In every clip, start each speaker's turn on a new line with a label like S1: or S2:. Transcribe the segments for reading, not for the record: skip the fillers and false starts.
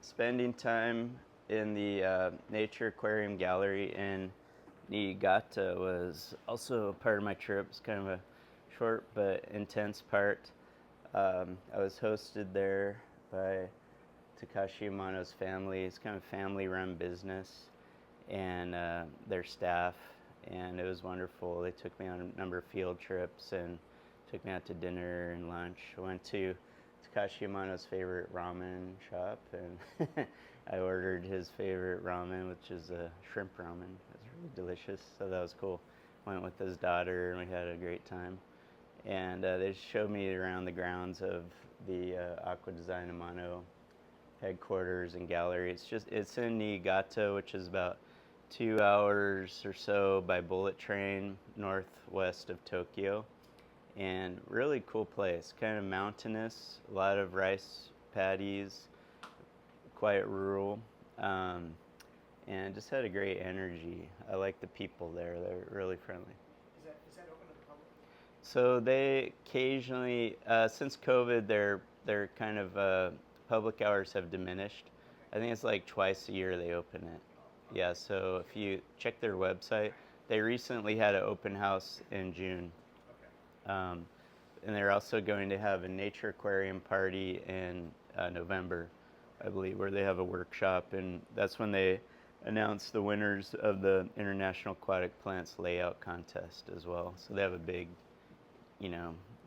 S1: Spending time in the Nature Aquarium Gallery in Niigata was also a part of my trip. It's kind of a short but intense part. I was hosted there by Takashi Amano's family. It's kind of a family-run business, and their staff, and it was wonderful. They took me on a number of field trips and took me out to dinner and lunch. I went to Takashi Amano's favorite ramen shop, and I ordered his favorite ramen, which is a shrimp ramen. It was really delicious, so that was cool. Went with his daughter, and we had a great time. And they showed me around the grounds of the Aqua Design Amano headquarters and gallery. It's in Niigata, which is about 2 hours or so by bullet train northwest of Tokyo. And really cool place, kind of mountainous, a lot of rice paddies, quite rural, and just had a great energy. I like the people there; they're really friendly.
S2: Is that open to the public?
S1: So they occasionally, since COVID, their kind of public hours have diminished. I think it's like twice a year they open it. Yeah, so if you check their website, they recently had an open house in June. And they're also going to have a nature aquarium party in November, I believe, where they have a workshop, and that's when they announce the winners of the International Aquatic Plants Layout Contest as well. So they have a big,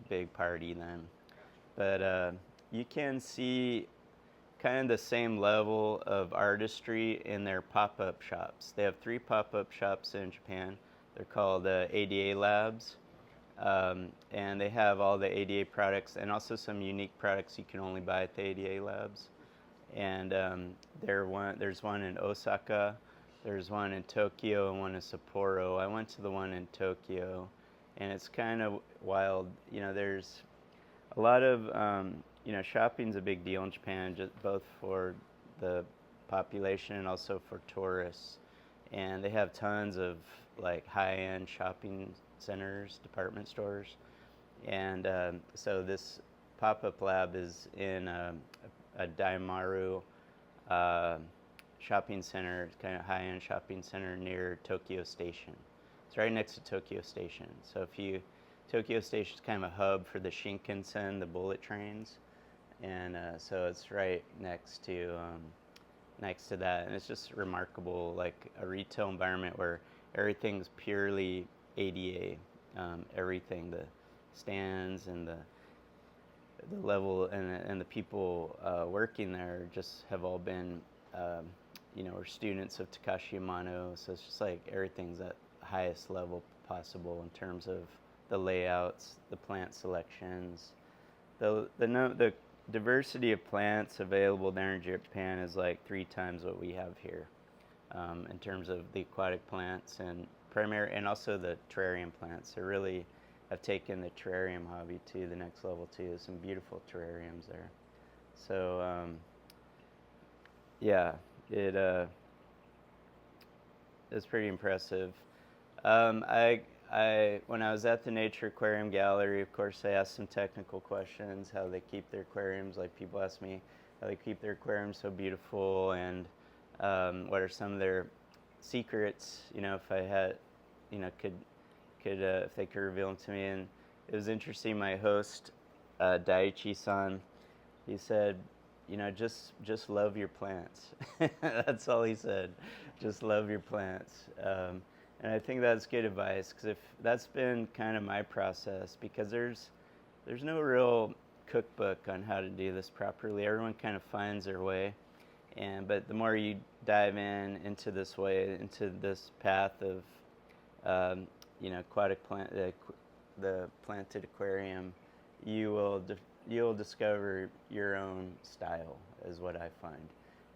S1: big party then. But you can see kind of the same level of artistry in their pop-up shops. They have 3 pop-up shops in Japan. They're called ADA Labs. And they have all the ADA products and also some unique products you can only buy at the ADA Labs. And there's one in Osaka, there's one in Tokyo, and one in Sapporo. I went to the one in Tokyo, and it's kind of wild. There's a lot of, shopping's a big deal in Japan, both for the population and also for tourists. And they have tons of like high-end shopping centers, department stores, and so this pop-up lab is in a Daimaru shopping center, kind of high-end shopping center near Tokyo Station. It's right next to Tokyo Station. So Tokyo Station is kind of a hub for the Shinkansen, the bullet trains, and so it's right next to that, and it's just remarkable, like a retail environment where everything's purely ADA, everything, the stands and the level and the people working there just have all been, are students of Takashi Amano. So it's just like everything's at the highest level possible in terms of the layouts, the plant selections, the diversity of plants available there in Japan is like 3 times what we have here, in terms of the aquatic plants and also the terrarium plants. They really have taken the terrarium hobby to the next level too. There's some beautiful terrariums there. So it's pretty impressive. When I was at the Nature Aquarium Gallery, of course, I asked some technical questions, how they keep their aquariums. Like people ask me how they keep their aquariums so beautiful, and what are some of their secrets, if I had, if they could reveal them to me. And it was interesting, my host, Daiichi-san, he said, just love your plants. That's all he said, just love your plants. And I think that's good advice, because if that's been kind of my process, because there's no real cookbook on how to do this properly. Everyone kind of finds their way. But the more you dive into this path of, aquatic plant, the planted aquarium, you'll discover your own style, is what I find.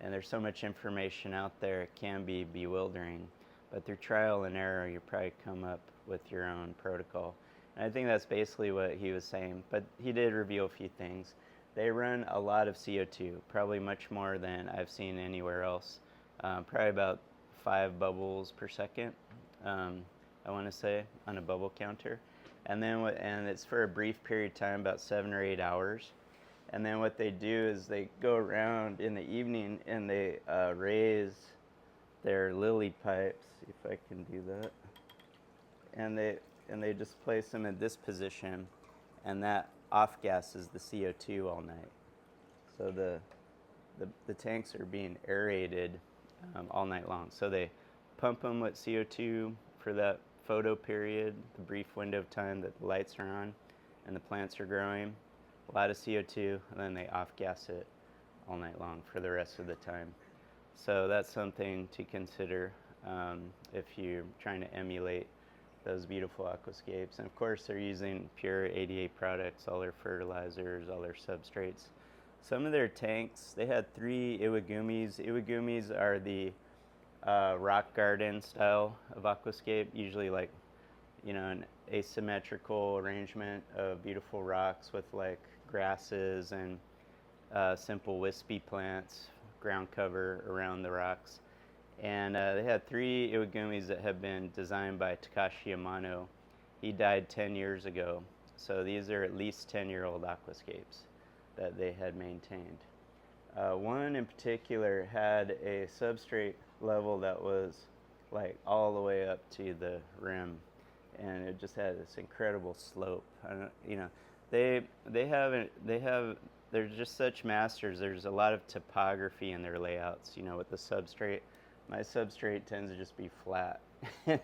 S1: And there's so much information out there, it can be bewildering. But through trial and error, you probably come up with your own protocol. And I think that's basically what he was saying. But he did reveal a few things. They run a lot of CO2, probably much more than I've seen anywhere else. Probably about 5 bubbles per second, I want to say, on a bubble counter. And it's for a brief period of time, about 7 or 8 hours. And then what they do is they go around in the evening and they raise their lily pipes, if I can do that. And they just place them in this position, and that off gases the CO2 all night. So the tanks are being aerated all night long. So they pump them with CO2 for that photo period, the brief window of time that the lights are on and the plants are growing, a lot of CO2, and then they off gas it all night long for the rest of the time. So that's something to consider if you're trying to emulate those beautiful aquascapes. And of course, they're using pure ADA products, all their fertilizers, all their substrates. Some of their tanks, they had 3 iwagumis. Iwagumis are the rock garden style of aquascape, usually like, you know, an asymmetrical arrangement of beautiful rocks with like grasses and simple wispy plants, ground cover around the rocks. And they had 3 iwagumis that have been designed by Takashi Amano. He died 10 years ago, so these are at least 10-year-old aquascapes that they had maintained. One in particular had a substrate level that was like all the way up to the rim, and it just had this incredible slope. They're just such masters. There's a lot of topography in their layouts, you know, with the substrate. My substrate tends to just be flat.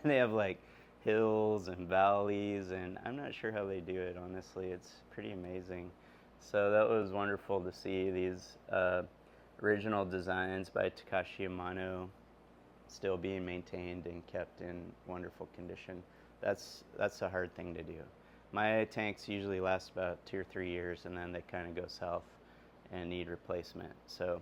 S1: They have like hills and valleys, and I'm not sure how they do it, honestly. It's pretty amazing. So that was wonderful to see these original designs by Takashi Amano still being maintained and kept in wonderful condition. That's a hard thing to do. My tanks usually last about 2 or 3 years, and then they kind of go south and need replacement. So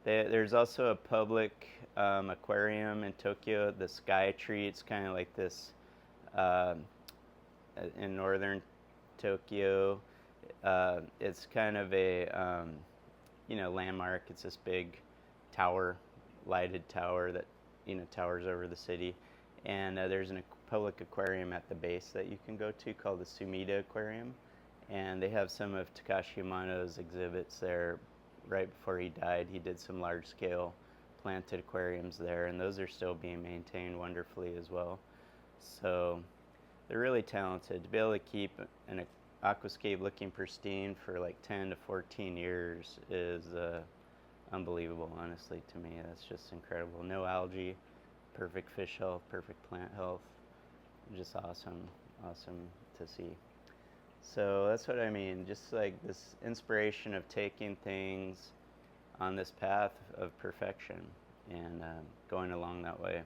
S1: there's also a public aquarium in Tokyo, the Sky Tree. It's kind of like this in northern Tokyo. It's kind of a landmark. It's this big tower, lighted tower that towers over the city, and there's a public aquarium at the base that you can go to called the Sumida Aquarium, and they have some of Takashi Amano's exhibits there. Right before he died, he did some large-scale planted aquariums there, and those are still being maintained wonderfully as well. So they're really talented. To be able to keep an aquascape looking pristine for like 10 to 14 years is unbelievable, honestly, to me. That's just incredible. No algae, perfect fish health, perfect plant health. Just awesome to see. So that's what I mean, just like this inspiration of taking things on this path of perfection and going along that way.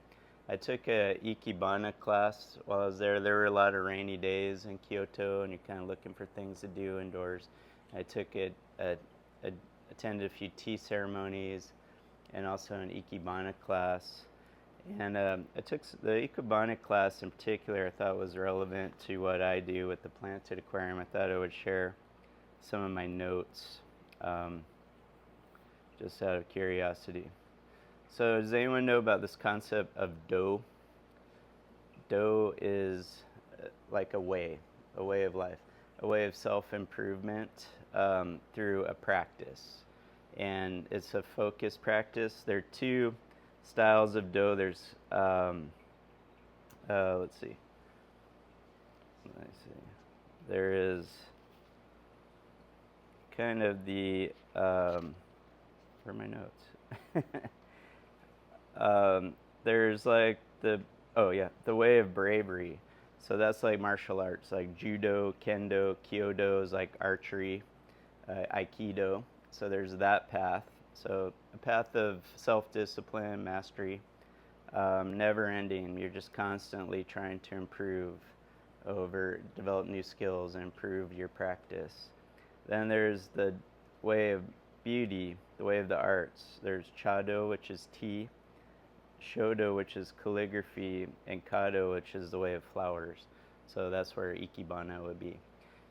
S1: I took a Ikebana class while I was there. There were a lot of rainy days in Kyoto, and you're kind of looking for things to do indoors. I took attended a few tea ceremonies and also an Ikebana class. And I took the Ikebana class in particular. I thought was relevant to what I do with the planted aquarium. I thought I would share some of my notes just out of curiosity. So does anyone know about this concept of do? Do is like a way of life, a way of self-improvement through a practice. And it's a focused practice. There are 2 styles of do. There's, let's see. There is kind of the, where are my notes? There's like the way of bravery. So that's like martial arts, like judo, kendo, kyodo is like archery, aikido. So there's that path. So a path of self-discipline, mastery, never ending. You're just constantly trying to improve develop new skills and improve your practice. Then there's the way of beauty, the way of the arts. There's chado, which is tea, shodo, which is calligraphy, and kado, which is the way of flowers. So that's where Ikebana would be.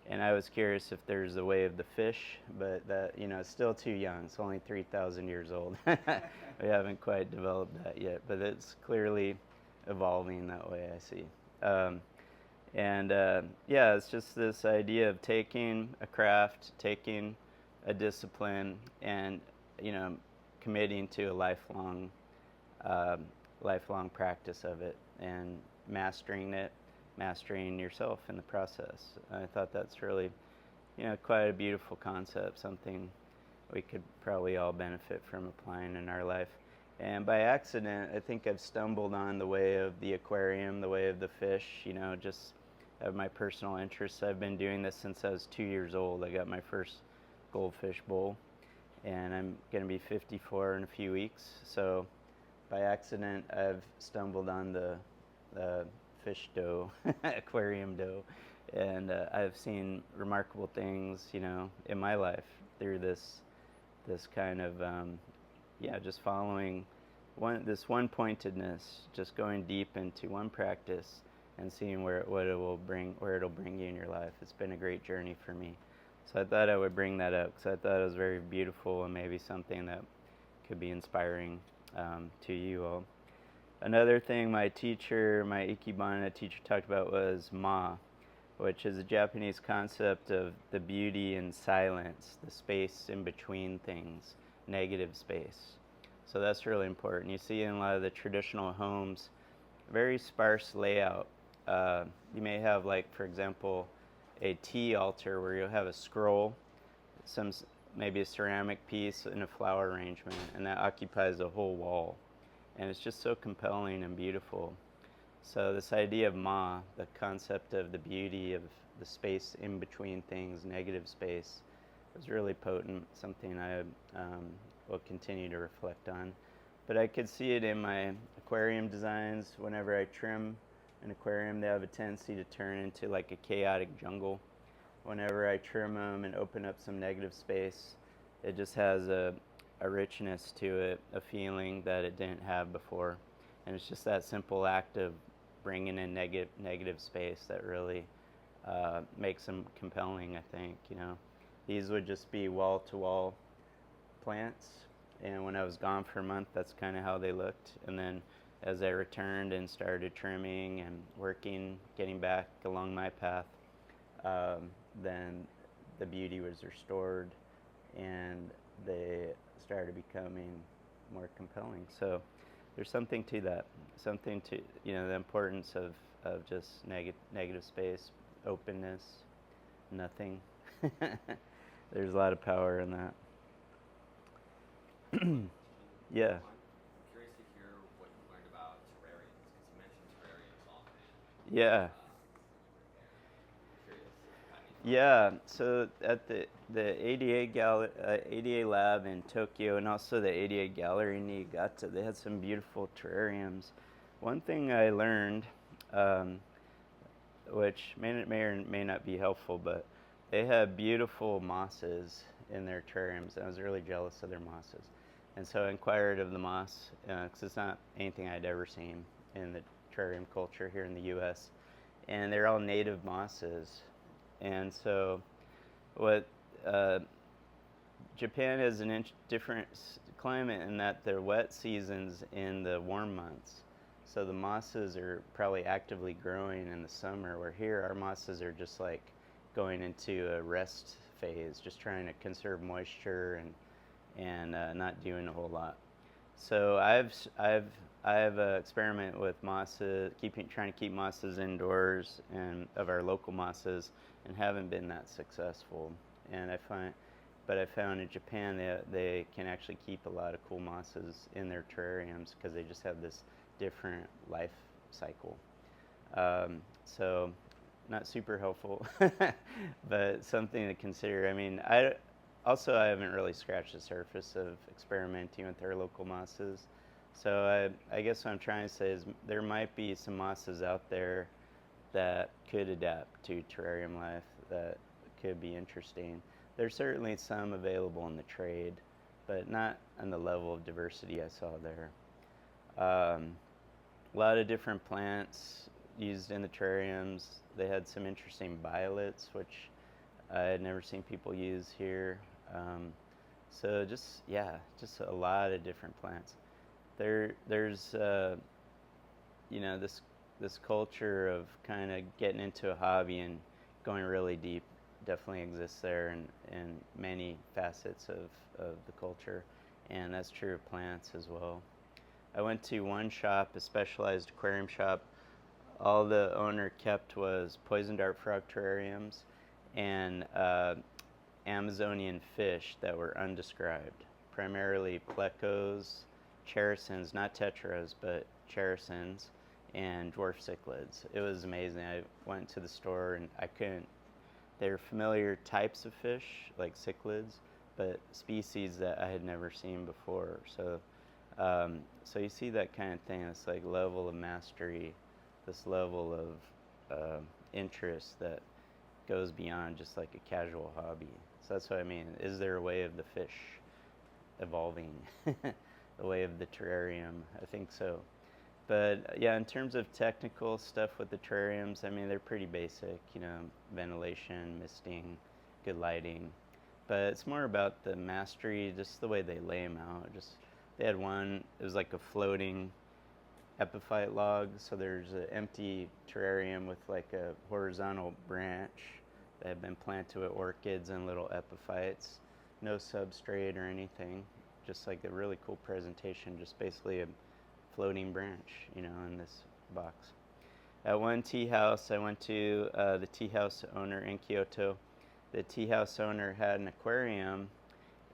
S1: And I was curious if there's the way of the fish, but that, it's still too young. It's only 3,000 years old. We haven't quite developed that yet, but it's clearly evolving that way, I see. It's just this idea of taking a craft, taking a discipline, and committing to a lifelong practice of it, and mastering yourself in the process. I thought that's really, quite a beautiful concept, something we could probably all benefit from applying in our life. And by accident, I think I've stumbled on the way of the aquarium, the way of the fish, just of my personal interests. I've been doing this since I was 2 years old. I got my first goldfish bowl, and I'm going to be 54 in a few weeks. So by accident, I've stumbled on the fish dough, aquarium dough, and I've seen remarkable things, in my life through this kind of just following this one pointedness, just going deep into one practice and seeing where it'll bring you in your life. It's been a great journey for me. So I thought I would bring that up because I thought it was very beautiful and maybe something that could be inspiring to you all. Another thing my Ikebana teacher talked about was ma, which is a Japanese concept of the beauty in silence, the space in between things, negative space. So that's really important. You see in a lot of the traditional homes, very sparse layout. You may have, like, for example, a tea altar where you'll have a scroll, maybe a ceramic piece, and a flower arrangement, and that occupies the whole wall. And it's just so compelling and beautiful. So this idea of ma, the concept of the beauty of the space in between things, negative space, was really potent, something I will continue to reflect on. But I could see it in my aquarium designs. Whenever I trim an aquarium, they have a tendency to turn into like a chaotic jungle. Whenever I trim them and open up some negative space, it just has a richness to it, a feeling that it didn't have before. And it's just that simple act of bringing in negative space that really makes them compelling, I think. These would just be wall-to-wall plants, and when I was gone for a month, that's kind of how they looked. And then as I returned and started trimming and working, getting back along my path, then the beauty was restored and they started becoming more compelling. So there's something to that, something to, the importance of just negative space, openness, nothing. There's a lot of power in that. Yeah.
S3: I'm curious to hear what you learned about terrariums, because you mentioned terrariums often.
S1: Yeah.
S3: I'm curious.
S1: Yeah. So at the ADA lab in Tokyo, and also the ADA Gallery in Niigata, they had some beautiful terrariums. One thing I learned, which may or may not be helpful, but they have beautiful mosses in their terrariums, and I was really jealous of their mosses. And so I inquired of the moss, because it's not anything I'd ever seen in the terrarium culture here in the U.S. And they're all native mosses. And so Japan has an different climate in that they're wet seasons in the warm months. So the mosses are probably actively growing in the summer, where here our mosses are just like going into a rest phase, just trying to conserve moisture and not doing a whole lot. So I've experimented with mosses, trying to keep mosses indoors and of our local mosses, and haven't been that successful. And I found in Japan they can actually keep a lot of cool mosses in their terrariums because they just have this different life cycle. So not super helpful, but something to consider. I mean, I haven't really scratched the surface of experimenting with our local mosses. So I guess what I'm trying to say is there might be some mosses out there that could adapt to terrarium life that could be interesting. There's certainly some available in the trade, but not on the level of diversity I saw there. A lot of different plants used in the terrariums. They had some interesting violets, which I had never seen people use here. So just a lot of different plants. There's this culture of kind of getting into a hobby and going really deep definitely exists there in many facets of the culture, and that's true of plants as well. I went to one shop, a specialized aquarium shop. All the owner kept was poison dart frog terrariums and Amazonian fish that were undescribed, primarily plecos, characins, not tetras, but characins, and dwarf cichlids. It was amazing. I went to the store and I couldn't, they're familiar types of fish, like cichlids, but species that I had never seen before. So you see that kind of thing, this like level of mastery, this level of interest that goes beyond just like a casual hobby. So that's what I mean. Is there a way of the fish evolving? The way of the terrarium? I think so. But yeah, in terms of technical stuff with the terrariums, I mean, they're pretty basic, you know, ventilation, misting, good lighting. But it's more about the mastery, just the way they lay them out. Just they had one, it was like a floating epiphyte log. So there's an empty terrarium with like a horizontal branch that had been planted with orchids and little epiphytes. No substrate or anything. Just like a really cool presentation, just basically a floating branch, you know, in this box. At one tea house, I went to the tea house owner in Kyoto. The tea house owner had an aquarium,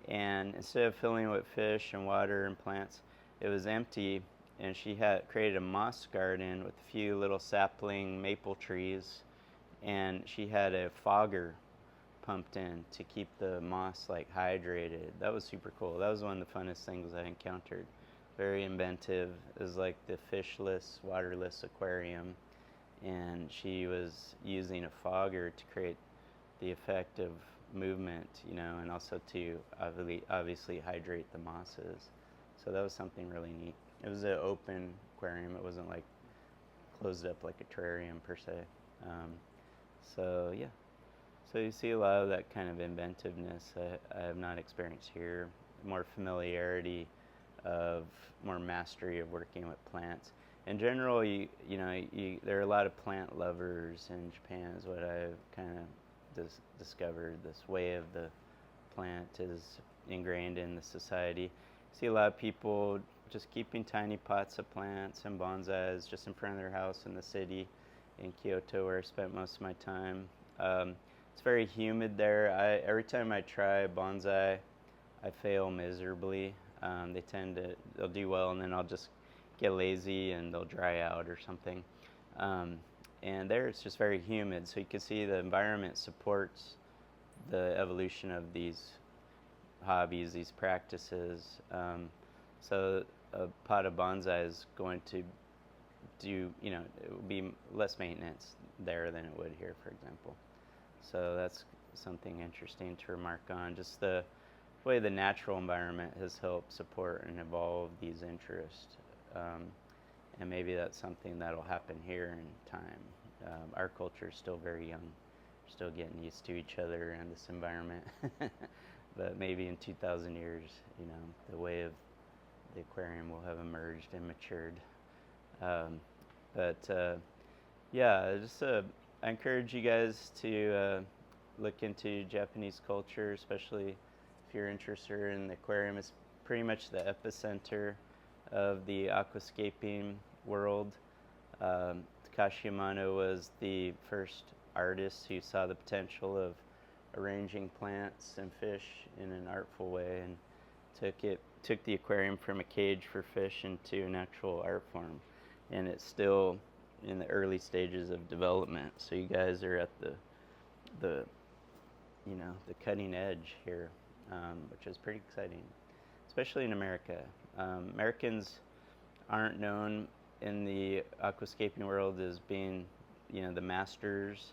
S1: and instead of filling it with fish and water and plants, it was empty, and she had created a moss garden with a few little sapling maple trees, and she had a fogger pumped in to keep the moss like hydrated. That was super cool. That was one of the funnest things I encountered. Very inventive. It was like the fishless, waterless aquarium, and she was using a fogger to create the effect of movement, you know, and also to obviously hydrate the mosses. So that was something really neat. It was an open aquarium. It wasn't like closed up like a terrarium per se. So yeah. So you see a lot of that kind of inventiveness I have not experienced here. More familiarity, of more mastery of working with plants. In general, there are a lot of plant lovers in Japan, is what I've kind of discovered. This way of the plant is ingrained in the society. See a lot of people just keeping tiny pots of plants and bonsais just in front of their house in the city in Kyoto, where I spent most of my time. It's very humid there. Every time I try bonsai, I fail miserably. They'll do well, and then I'll just get lazy and they'll dry out or something. And there it's just very humid, so you can see the environment supports the evolution of these hobbies, these practices. So a pot of bonsai is going to do, it would be less maintenance there than it would here, for example. So that's something interesting to remark on, just the way the natural environment has helped support and evolve these interests. And maybe that's something that'll happen here in time. Our culture is still very young. We're still getting used to each other and this environment. But maybe in 2,000 years, the way of the aquarium will have emerged and matured. I encourage you guys to look into Japanese culture, especially if you're interested in the aquarium. It's pretty much the epicenter of the aquascaping world. Takashi Amano was the first artist who saw the potential of arranging plants and fish in an artful way, and took the aquarium from a cage for fish into an actual art form. And it's still in the early stages of development. So you guys are at the cutting edge here, which is pretty exciting, especially in America. Americans aren't known in the aquascaping world as being, the masters.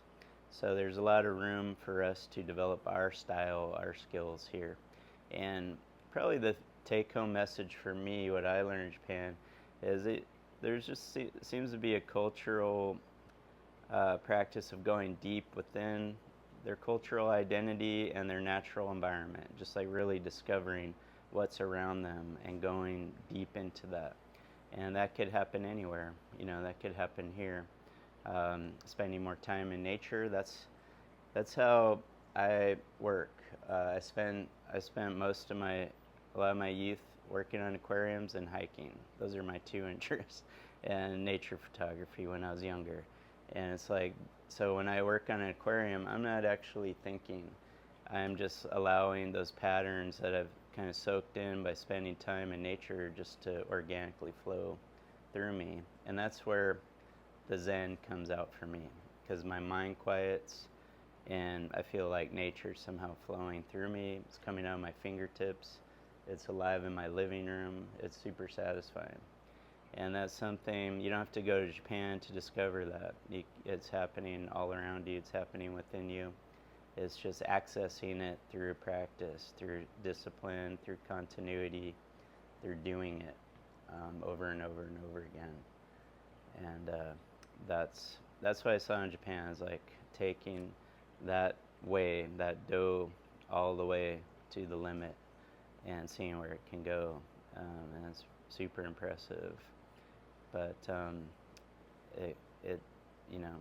S1: So there's a lot of room for us to develop our style, our skills here. And probably the take-home message for me, what I learned in Japan, is there's just seems to be a cultural practice of going deep within their cultural identity and their natural environment, just like really discovering what's around them and going deep into that. And that could happen anywhere, that could happen here. Spending more time in nature, that's how I work. I spent a lot of my youth working on aquariums and hiking. Those are my two interests, and nature photography when I was younger. And it's like, so when I work on an aquarium, I'm not actually thinking. I'm just allowing those patterns that I've kind of soaked in by spending time in nature just to organically flow through me. And that's where the Zen comes out for me, because my mind quiets and I feel like nature's somehow flowing through me. It's coming out of my fingertips. It's alive in my living room. It's super satisfying. And that's something, you don't have to go to Japan to discover that. It's happening all around you. It's happening within you. It's just accessing it through practice, through discipline, through continuity, through doing it over and over and over again. And that's what I saw in Japan, is like taking that way, that dough, all the way to the limit and seeing where it can go. And it's super impressive. But it you know,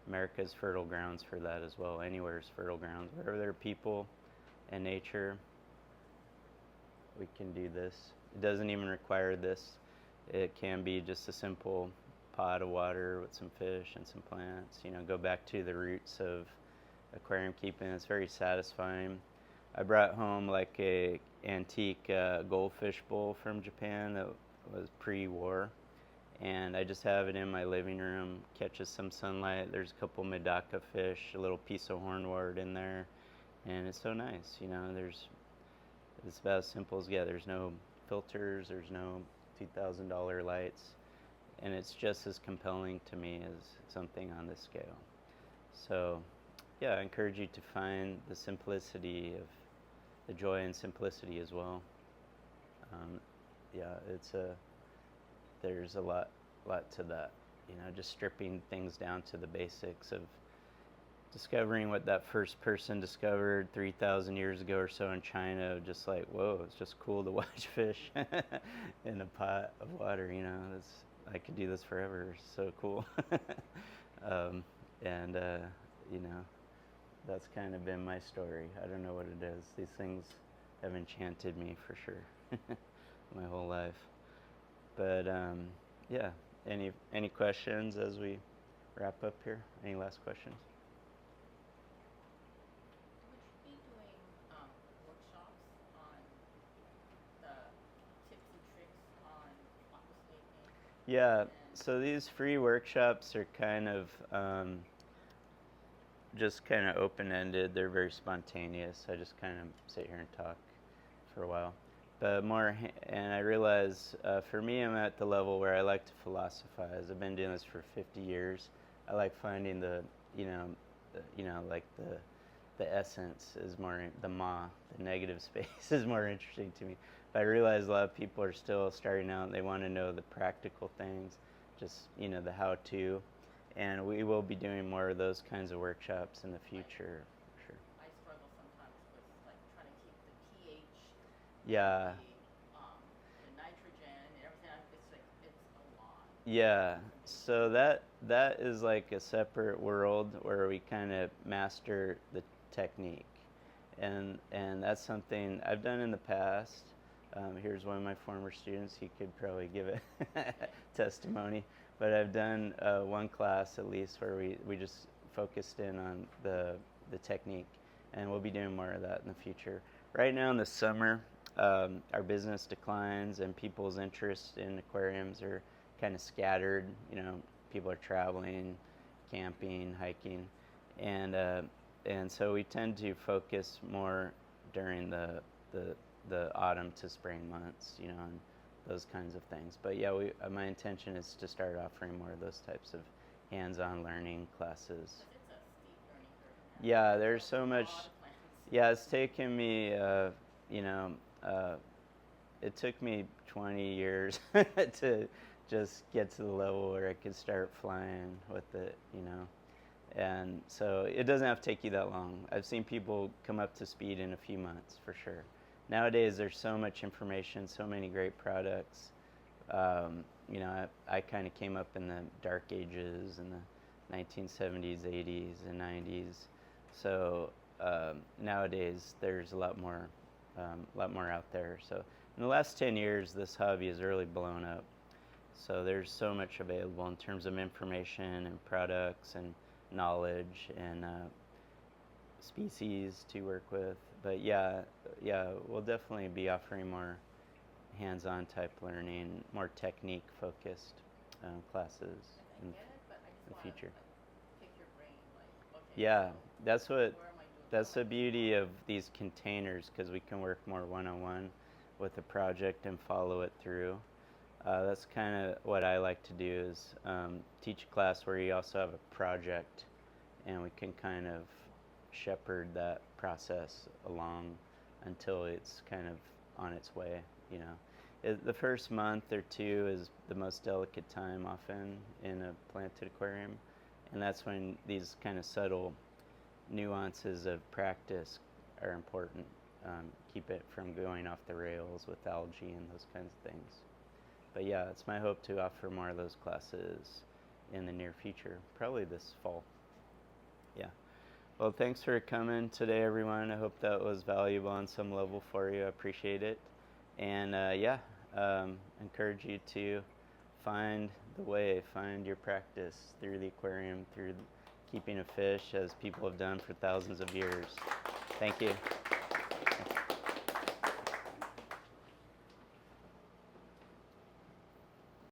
S1: America's fertile grounds for that as well. Anywhere's fertile grounds. Wherever there are people and nature, we can do this. It doesn't even require this. It can be just a simple pot of water with some fish and some plants. You know, go back to the roots of aquarium keeping. It's very satisfying. I brought home like a antique goldfish bowl from Japan that was pre-war, and I just have it in my living room. Catches some sunlight. There's a couple Medaka fish, a little piece of hornwort in there, and it's so nice. You know, it's about as simple as there's no filters, there's no $2,000 lights, and it's just as compelling to me as something on this scale. So yeah, I encourage you to find the simplicity of the joy and simplicity as well. There's a lot to that. You know, just stripping things down to the basics of discovering what that first person discovered 3,000 years ago or so in China. Just like, whoa, it's just cool to watch fish in a pot of water. You know, I could do this forever. It's so cool. You know, that's kind of been my story. I don't know what it is. These things have enchanted me for sure my whole life. But yeah, any questions as we wrap up here? Any last questions?
S4: Would you be doing workshops on the tips and tricks on aquascaping?
S1: Yeah, so these free workshops are kind of just kind of open-ended. They're very spontaneous. I just kind of sit here and talk for a while. But and I realize for me, I'm at the level where I like to philosophize. I've been doing this for 50 years. I like finding the essence is more, the negative space is more interesting to me. But I realize a lot of people are still starting out and they want to know the practical things, just, the how-to. And we will be doing more of those kinds of workshops in the future, for sure.
S4: I struggle sometimes with like trying to keep the pH,
S1: Yeah.
S4: the nitrogen, and everything. It's a lot.
S1: Yeah. So that is like a separate world where we kind of master the technique, and that's something I've done in the past. Here's one of my former students. He could probably give a testimony. But I've done one class at least where we just focused in on the technique, and we'll be doing more of that in the future. Right now in the summer, our business declines and people's interest in aquariums are kind of scattered. People are traveling, camping, hiking, and so we tend to focus more during the autumn to spring months, on those kinds of things. But yeah, my intention is to start offering more of those types of hands-on learning classes.
S4: It's a steep learning curve.
S1: Yeah, there's so much.
S4: A lot of plants.
S1: Yeah, it's taken me, it took me 20 years to just get to the level where I could start flying with it, And so it doesn't have to take you that long. I've seen people come up to speed in a few months, for sure. Nowadays, there's so much information, so many great products. I kind of came up in the dark ages in the 1970s, 80s, and 90s. So nowadays there's a lot more out there. So in the last 10 years, this hobby has really blown up. So there's so much available in terms of information and products and knowledge and species to work with. But yeah, we'll definitely be offering more hands-on type learning, more technique-focused classes
S4: I
S1: in
S4: get it, but I
S1: the
S4: just want
S1: future.
S4: like pick your brain, like okay.
S1: Yeah,
S4: so
S1: that's what
S4: where am I doing
S1: that's the
S4: that?
S1: beauty of these containers, because we can work more one-on-one with the project and follow it through. That's kind of what I like to do is teach a class where you also have a project, and we can kind of shepherd that process along until it's kind of on its way. You know, the first month or two is the most delicate time often in a planted aquarium, and that's when these kind of subtle nuances of practice are important. Keep it from going off the rails with algae and those kinds of things. But yeah, it's my hope to offer more of those classes in the near future, probably this fall. Yeah. Well, thanks for coming today, everyone. I hope that was valuable on some level for you. I appreciate it. And encourage you to find the way, find your practice through the aquarium, through keeping a fish, as people have done for thousands of years. Thank you.